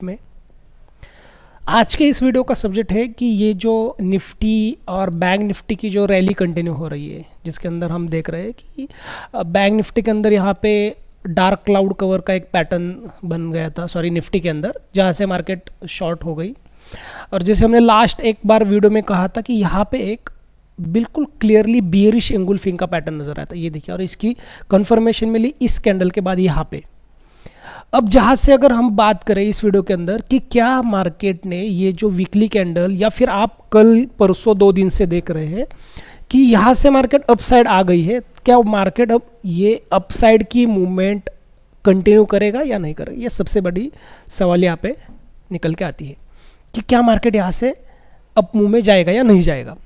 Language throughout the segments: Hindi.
में आज के इस वीडियो का सब्जेक्ट है कि ये जो निफ्टी और बैंक निफ्टी की जो रैली कंटिन्यू हो रही है, जिसके अंदर हम देख रहे हैं कि बैंक निफ्टी के अंदर यहाँ पे डार्क क्लाउड कवर का एक पैटर्न बन गया था, सॉरी निफ्टी के अंदर, जहाँ से मार्केट शॉर्ट हो गई। और जैसे हमने लास्ट एक बार वीडियो में कहा था कि यहाँ पे एक बिल्कुल क्लियरली बियरिश एंगुलफिंग का पैटर्न नजर आता है, ये देखिए, और इसकी कंफर्मेशन मिली इस कैंडल के बाद यहाँ पे। अब जहाँ से अगर हम बात करें इस वीडियो के अंदर कि क्या मार्केट ने ये जो वीकली कैंडल या फिर आप कल परसों 2 दिन से देख रहे हैं कि यहाँ से मार्केट अपसाइड आ गई है, क्या मार्केट अब ये अपसाइड की मूवमेंट कंटिन्यू करेगा या नहीं करेगा, ये सबसे बड़ी सवाल यहाँ पे निकल के आती है कि क्या मार्केट यहाँ से अप मूव में जाएगा या नहीं जाएगा।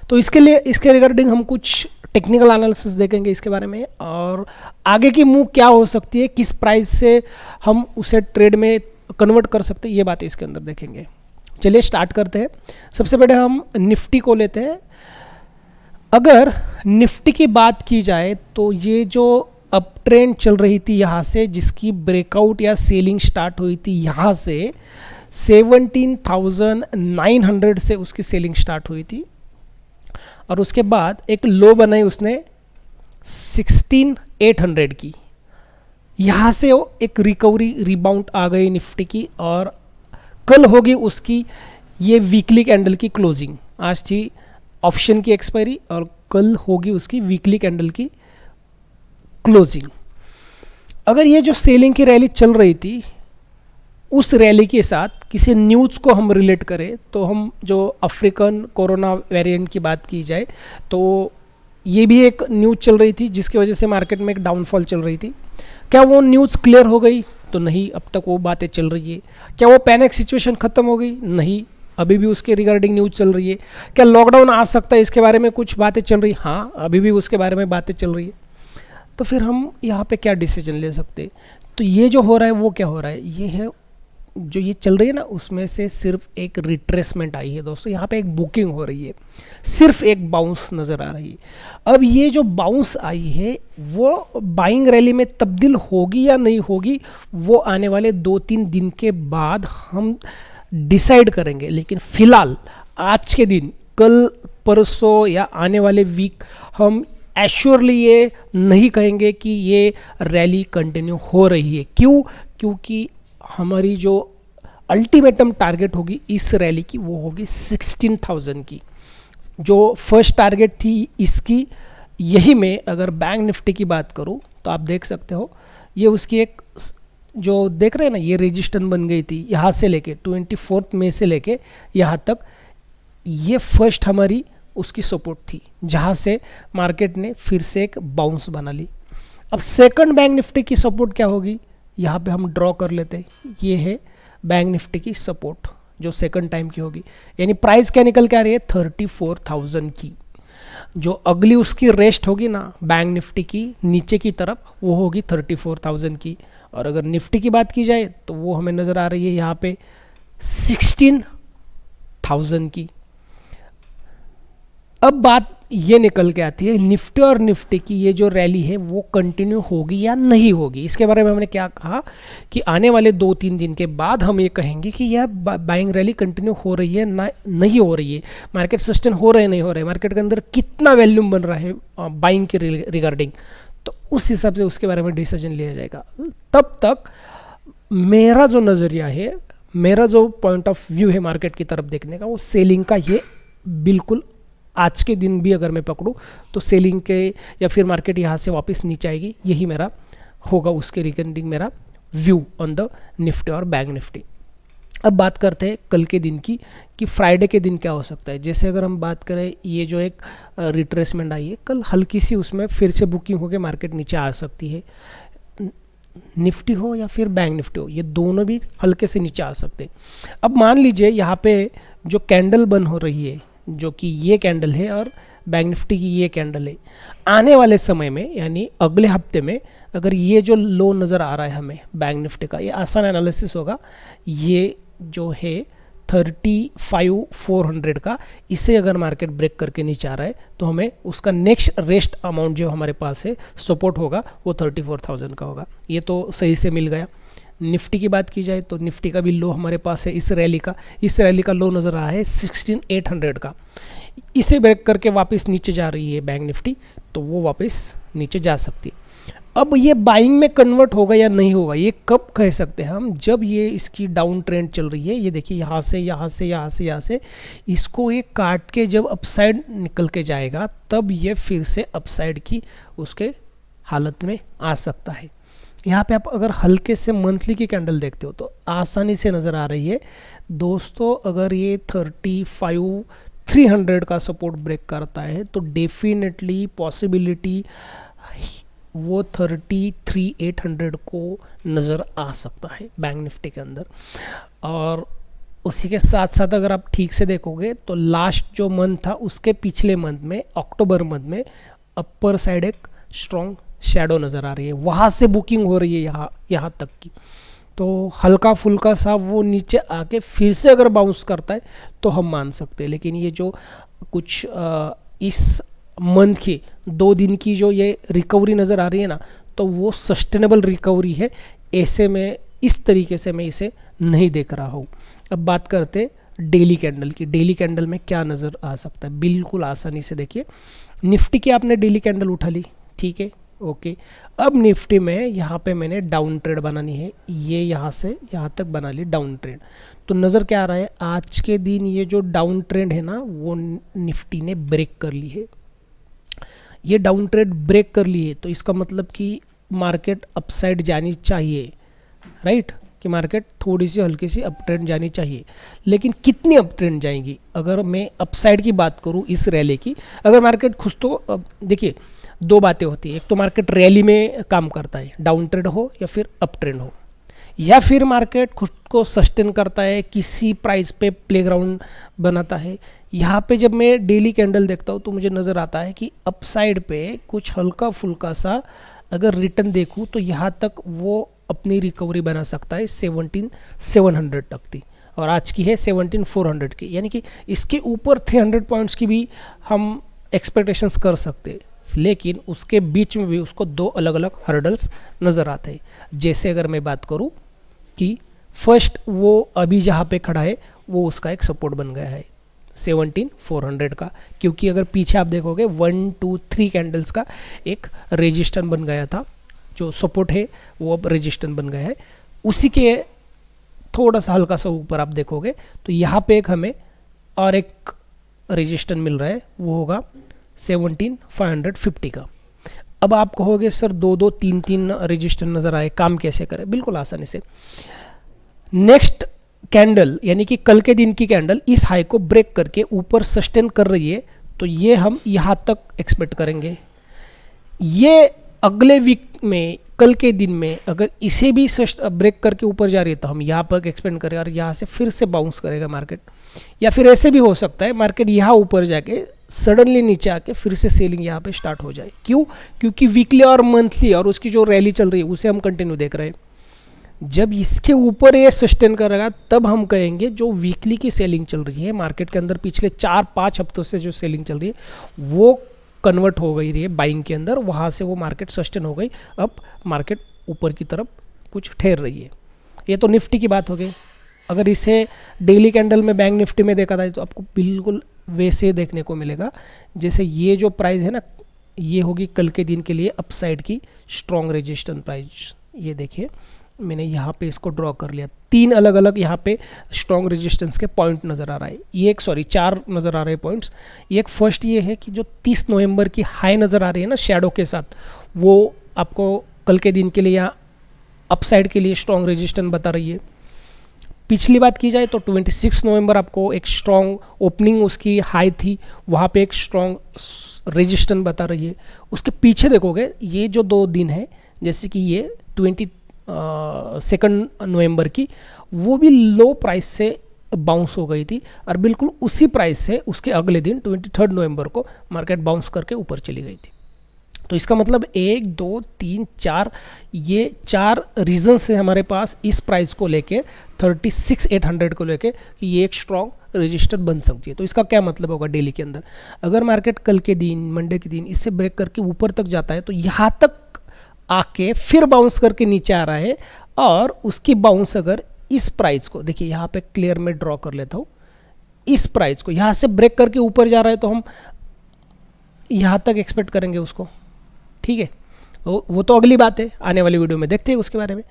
तो इसके लिए इसके रिगार्डिंग हम कुछ टेक्निकल एनालिसिस देखेंगे इसके बारे में, और आगे की मूव क्या हो सकती है, किस प्राइस से हम उसे ट्रेड में कन्वर्ट कर सकते हैं, ये बातें इसके अंदर देखेंगे। चलिए स्टार्ट करते हैं। सबसे पहले हम निफ्टी को लेते हैं। अगर निफ्टी की बात की जाए तो ये जो अप ट्रेंड चल रही थी यहाँ से, जिसकी ब्रेकआउट या सेलिंग स्टार्ट हुई थी यहाँ से 17,900 से उसकी सेलिंग स्टार्ट हुई थी, और उसके बाद एक लो बनाई उसने 16,800 की। यहाँ से वो एक रिकवरी रिबाउंड आ गई निफ्टी की, और कल होगी उसकी ये वीकली कैंडल की क्लोजिंग। आज थी ऑप्शन की एक्सपायरी और कल होगी उसकी वीकली कैंडल की क्लोजिंग। अगर ये जो सेलिंग की रैली चल रही थी, उस रैली के साथ किसी न्यूज़ को हम रिलेट करें तो हम जो अफ्रीकन कोरोना वेरिएंट की बात की जाए तो ये भी एक न्यूज़ चल रही थी जिसकी वजह से मार्केट में एक डाउनफॉल चल रही थी। क्या वो न्यूज़ क्लियर हो गई? तो नहीं, अब तक वो बातें चल रही है। क्या वो पैनिक सिचुएशन ख़त्म हो गई? नहीं, अभी भी उसके रिगार्डिंग न्यूज़ चल रही है। क्या लॉकडाउन आ सकता है, इसके बारे में कुछ बातें चल रही? हाँ, अभी भी उसके बारे में बातें चल रही है। तो फिर हम यहाँ पे क्या डिसीजन ले सकते? तो ये जो हो रहा है वो क्या हो रहा है, ये है जो ये चल रही है ना, उसमें से सिर्फ एक रिट्रेसमेंट आई है दोस्तों। यहाँ पे एक बुकिंग हो रही है, सिर्फ एक बाउंस नज़र आ रही है। अब ये जो बाउंस आई है वो बाइंग रैली में तब्दील होगी या नहीं होगी, वो आने वाले 2-3 दिन के बाद हम डिसाइड करेंगे। लेकिन फिलहाल आज के दिन, कल परसों या आने वाले वीक हम एश्योरली ये नहीं कहेंगे कि ये रैली कंटिन्यू हो रही है। क्यों? क्योंकि हमारी जो अल्टीमेटम टारगेट होगी इस रैली की वो होगी 16,000 की, जो फर्स्ट टारगेट थी इसकी। यही में अगर बैंक निफ्टी की बात करूं तो आप देख सकते हो ये उसकी एक जो देख रहे हैं ना, ये रेजिस्टेंस बन गई थी यहाँ से लेके 24 मई से लेके यहाँ तक। ये फर्स्ट हमारी उसकी सपोर्ट थी जहाँ से मार्केट ने फिर से एक बाउंस बना ली। अब सेकंड बैंक निफ्टी की सपोर्ट क्या होगी, यहाँ पे हम ड्रॉ कर लेते हैं। ये है बैंक निफ्टी की सपोर्ट जो सेकंड टाइम की होगी, यानी प्राइस क्या निकल के आ रही है 34,000 की। जो अगली उसकी रेस्ट होगी ना बैंक निफ्टी की नीचे की तरफ, वो होगी 34,000 की। और अगर निफ्टी की बात की जाए तो वो हमें नज़र आ रही है यहाँ पे 16,000 की। अब बात ये निकल के आती है निफ्टी और निफ्टी की ये जो रैली है वो कंटिन्यू होगी या नहीं होगी। इसके बारे में हमने क्या कहा कि आने वाले 2-3 दिन के बाद हम ये कहेंगे कि यह बाइंग रैली कंटिन्यू हो रही है ना नहीं हो रही है, मार्केट सस्टेन हो रहे नहीं हो रहे, मार्केट के अंदर कितना वैल्यूम बन रहा है बाइंग के रिगार्डिंग। तो उस हिसाब से उसके बारे में डिसीजन लिया जाएगा। तब तक मेरा जो नज़रिया है, मेरा जो पॉइंट ऑफ व्यू है मार्केट की तरफ देखने का, वो सेलिंग का ये बिल्कुल आज के दिन भी अगर मैं पकड़ूं तो सेलिंग के या फिर मार्केट यहाँ से वापस नीचे आएगी, यही मेरा होगा उसके रिगार्डिंग मेरा व्यू ऑन द निफ्टी और बैंक निफ्टी। अब बात करते हैं कल के दिन की कि फ्राइडे के दिन क्या हो सकता है। जैसे अगर हम बात करें, ये जो एक रिट्रेसमेंट आई है कल, हल्की सी उसमें फिर से बुकिंग होकर मार्केट नीचे आ सकती है। निफ्टी हो या फिर बैंक निफ्टी हो, ये दोनों भी हल्के से नीचे आ सकते हैं। अब मान लीजिए यहाँ पे जो कैंडल बन हो रही है, जो कि ये कैंडल है और बैंक निफ्टी की ये कैंडल है, आने वाले समय में यानी अगले हफ्ते में अगर ये जो लो नज़र आ रहा है हमें बैंक निफ्टी का, ये आसान एनालिसिस होगा। ये जो है 35,400 का, इसे अगर मार्केट ब्रेक करके नीचे आ रहा है तो हमें उसका नेक्स्ट रेस्ट अमाउंट जो हमारे पास है सपोर्ट होगा वो 34,000 का होगा। ये तो सही से मिल गया। निफ्टी की बात की जाए तो निफ्टी का भी लो हमारे पास है इस रैली का लो नज़र आ रहा है 16,800 का। इसे ब्रेक करके वापस नीचे जा रही है बैंक निफ्टी, तो वो वापस नीचे जा सकती है। अब ये बाइंग में कन्वर्ट होगा या नहीं होगा, ये कब कह सकते हैं हम, जब ये इसकी डाउन ट्रेंड चल रही है। ये देखिए यहाँ से यहाँ से यहाँ से यहाँ से इसको ये काट के जब अपसाइड निकल के जाएगा, तब ये फिर से अपसाइड की उसके हालत में आ सकता है। यहाँ पे आप अगर हल्के से मंथली की कैंडल देखते हो तो आसानी से नज़र आ रही है दोस्तों। अगर ये 35,300 का सपोर्ट ब्रेक करता है तो डेफिनेटली पॉसिबिलिटी वो 33,800 को नज़र आ सकता है बैंक निफ्टी के अंदर। और उसी के साथ साथ अगर आप ठीक से देखोगे तो लास्ट जो मंथ था उसके पिछले मंथ में, अक्टूबर मंथ में, अपर साइड एक स्ट्रॉन्ग शैडो नज़र आ रही है, वहाँ से बुकिंग हो रही है यहाँ तक की। तो हल्का फुल्का सा वो नीचे आके फिर से अगर बाउंस करता है तो हम मान सकते हैं। लेकिन ये जो कुछ इस मंथ की 2 दिन की जो ये रिकवरी नज़र आ रही है ना, तो वो सस्टेनेबल रिकवरी है। ऐसे में इस तरीके से मैं इसे नहीं देख रहा हूँ। अब बात करते डेली कैंडल की। डेली कैंडल में क्या नज़र आ सकता है, बिल्कुल आसानी से देखिए। निफ्टी की आपने डेली कैंडल उठा ली, ठीक है, ओके। अब निफ्टी में यहाँ पे मैंने डाउन ट्रेड बनानी है, ये यहाँ से यहाँ तक बना ली डाउन ट्रेड। तो नज़र क्या आ रहा है, आज के दिन ये जो डाउन ट्रेंड है ना वो निफ्टी ने ब्रेक कर ली है। ये डाउन ट्रेंड ब्रेक कर ली है तो इसका मतलब कि मार्केट अपसाइड जानी चाहिए, राइट, कि मार्केट थोड़ी सी हल्की सी अप ट्रेंड जानी चाहिए। लेकिन कितनी अप ट्रेंड जाएंगी, अगर मैं अपसाइड की बात करूँ इस रैली की, अगर मार्केट खुश, तो देखिए 2 बातें होती है। एक तो मार्केट रैली में काम करता है, डाउन ट्रेंड हो या फिर अप ट्रेंड हो, या फिर मार्केट खुद को सस्टेन करता है, किसी प्राइस पे प्लेग्राउंड बनाता है। यहाँ पे जब मैं डेली कैंडल देखता हूँ तो मुझे नज़र आता है कि अपसाइड पे कुछ हल्का फुल्का सा अगर रिटर्न देखूँ तो यहाँ तक वो अपनी रिकवरी बना सकता है 17,700 तक थी, और आज की है 17,400 की, यानी कि इसके ऊपर 300 पॉइंट्स की भी हम एक्सपेक्टेशंस कर सकते हैं। लेकिन उसके बीच में भी उसको 2 अलग अलग हर्डल्स नज़र आते हैं। जैसे अगर मैं बात करूं कि फर्स्ट वो अभी जहाँ पे खड़ा है वो उसका एक सपोर्ट बन गया है 17,400 का, क्योंकि अगर पीछे आप देखोगे 1, 2, 3 कैंडल्स का एक रेजिस्टेंस बन गया था, जो सपोर्ट है वो अब रेजिस्टेंस बन गया है। उसी के थोड़ा सा हल्का सा ऊपर आप देखोगे तो यहाँ पे एक हमें और एक रेजिस्टेंस मिल रहा है, वो होगा 17,550 का। अब आप कहोगे सर 2-2, 3-3 रजिस्टर नज़र आए, काम कैसे करें? बिल्कुल आसानी से। नेक्स्ट कैंडल यानी कि कल के दिन की कैंडल इस हाई को ब्रेक करके ऊपर सस्टेन कर रही है, तो ये हम यहाँ तक एक्सपेक्ट करेंगे। ये अगले वीक में, कल के दिन में अगर इसे भी ब्रेक करके ऊपर जा रही है तो हम यहाँ पर एक्सपेक्ट करें और यहाँ से फिर से बाउंस करेगा मार्केट। या फिर ऐसे भी हो सकता है मार्केट यहाँ ऊपर जाके सडनली नीचे आके फिर से सेलिंग यहाँ पे स्टार्ट हो जाए। क्यों? क्योंकि वीकली और मंथली और उसकी जो रैली चल रही है उसे हम कंटिन्यू देख रहे हैं। जब इसके ऊपर ये सस्टेन करेगा तब हम कहेंगे जो वीकली की सेलिंग चल रही है मार्केट के अंदर, पिछले 4-5 हफ्तों से जो सेलिंग चल रही है वो कन्वर्ट हो गई रही है बाइंग के अंदर, वहाँ से वो मार्केट सस्टेन हो गई, अब मार्केट ऊपर की तरफ कुछ ठहर रही है। ये तो निफ्टी की बात हो गई। अगर इसे डेली कैंडल में बैंक निफ्टी में देखा था तो आपको बिल्कुल वैसे देखने को मिलेगा जैसे ये जो प्राइस है ना, ये होगी कल के दिन के लिए अपसाइड की स्ट्रॉन्ग रेजिस्टेंस प्राइस। ये देखिए मैंने यहाँ पे इसको ड्रॉ कर लिया, 3 अलग अलग यहाँ पे स्ट्रॉन्ग रेजिस्टेंस के पॉइंट नज़र आ रहा है। ये एक 4 नज़र आ रहे हैं पॉइंट्स। एक फर्स्ट ये है कि जो 30 नवंबर की हाई नज़र आ रही है ना शैडो के साथ, वो आपको कल के दिन के लिए यहाँ अपसाइड के लिए स्ट्रॉन्ग रेजिस्टेंस बता रही है। पिछली बात की जाए तो 26 नवंबर आपको एक स्ट्रॉन्ग ओपनिंग उसकी हाई थी, वहाँ पे एक स्ट्रॉन्ग रेजिस्टेंस बता रही है। उसके पीछे देखोगे ये जो 2 दिन है, जैसे कि ये 22 नवंबर की, वो भी लो प्राइस से बाउंस हो गई थी और बिल्कुल उसी प्राइस से उसके अगले दिन 23 नवंबर को मार्केट बाउंस करके ऊपर चली गई थी। तो इसका मतलब 1, 2, 3, 4 ये 4 रीजंस है हमारे पास इस प्राइस को लेके 36,800 को लेके कि ये एक स्ट्रॉन्ग रजिस्टर बन सकती है। तो इसका क्या मतलब होगा डेली के अंदर, अगर मार्केट कल के दिन, मंडे के दिन इससे ब्रेक करके ऊपर तक जाता है तो यहाँ तक आके फिर बाउंस करके नीचे आ रहा है और उसकी बाउंस अगर इस प्राइस को, देखिए यहाँ पे क्लियर में ड्रॉ कर लेता हूँ, इस प्राइस को यहाँ से ब्रेक करके ऊपर जा रहा है तो हम यहाँ तक एक्सपेक्ट करेंगे उसको, ठीक है। वो तो अगली बात है, आने वाली वीडियो में देखते हैं उसके बारे में।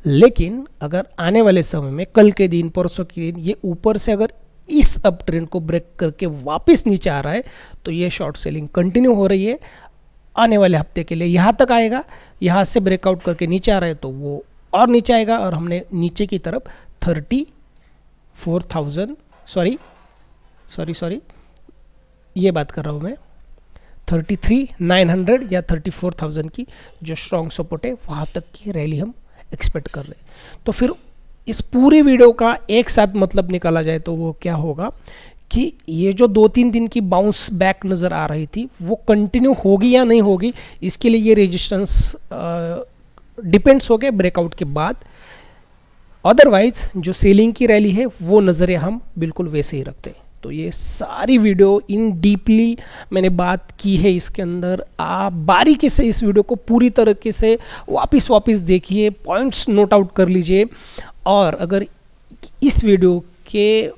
लेकिन अगर आने वाले समय में कल के दिन, परसों के दिन ये ऊपर से अगर इस अप ट्रेंड को ब्रेक करके वापस नीचे आ रहा है तो ये शॉर्ट सेलिंग कंटिन्यू हो रही है आने वाले हफ्ते के लिए। यहाँ तक आएगा, यहाँ से ब्रेकआउट करके नीचे आ रहा है तो वो और नीचे आएगा और हमने नीचे की तरफ 34,000 सॉरी ये बात कर रहा हूँ मैं, 33,900 या 34,000 की जो स्ट्रॉन्ग सपोर्ट है वहाँ तक की रैली हम एक्सपेक्ट कर रहे हैं। तो फिर इस पूरी वीडियो का एक साथ मतलब निकाला जाए तो वो क्या होगा कि ये जो 2-3 दिन की बाउंस बैक नज़र आ रही थी वो कंटिन्यू होगी या नहीं होगी, इसके लिए ये रेजिस्टेंस डिपेंड्स हो गए ब्रेकआउट के बाद। अदरवाइज जो सेलिंग की रैली है वो नज़रें हम बिल्कुल वैसे ही रखते हैं। तो ये सारी वीडियो इन डीपली मैंने बात की है इसके अंदर, आप बारीकी से इस वीडियो को पूरी तरीके से वापस देखिए, पॉइंट्स नोट आउट कर लीजिए। और अगर इस वीडियो के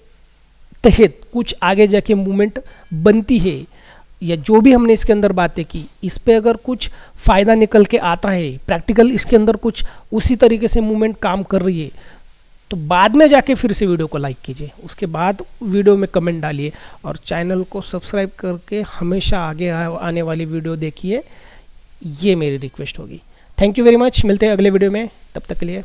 तहत कुछ आगे जाके मूवमेंट बनती है या जो भी हमने इसके अंदर बातें की इस पे अगर कुछ फ़ायदा निकल के आता है, प्रैक्टिकल इसके अंदर कुछ उसी तरीके से मूवमेंट काम कर रही है, तो बाद में जाके फिर से वीडियो को लाइक कीजिए, उसके बाद वीडियो में कमेंट डालिए और चैनल को सब्सक्राइब करके हमेशा आगे आने वाली वीडियो देखिए, ये मेरी रिक्वेस्ट होगी। थैंक यू वेरी मच, मिलते हैं अगले वीडियो में, तब तक के लिए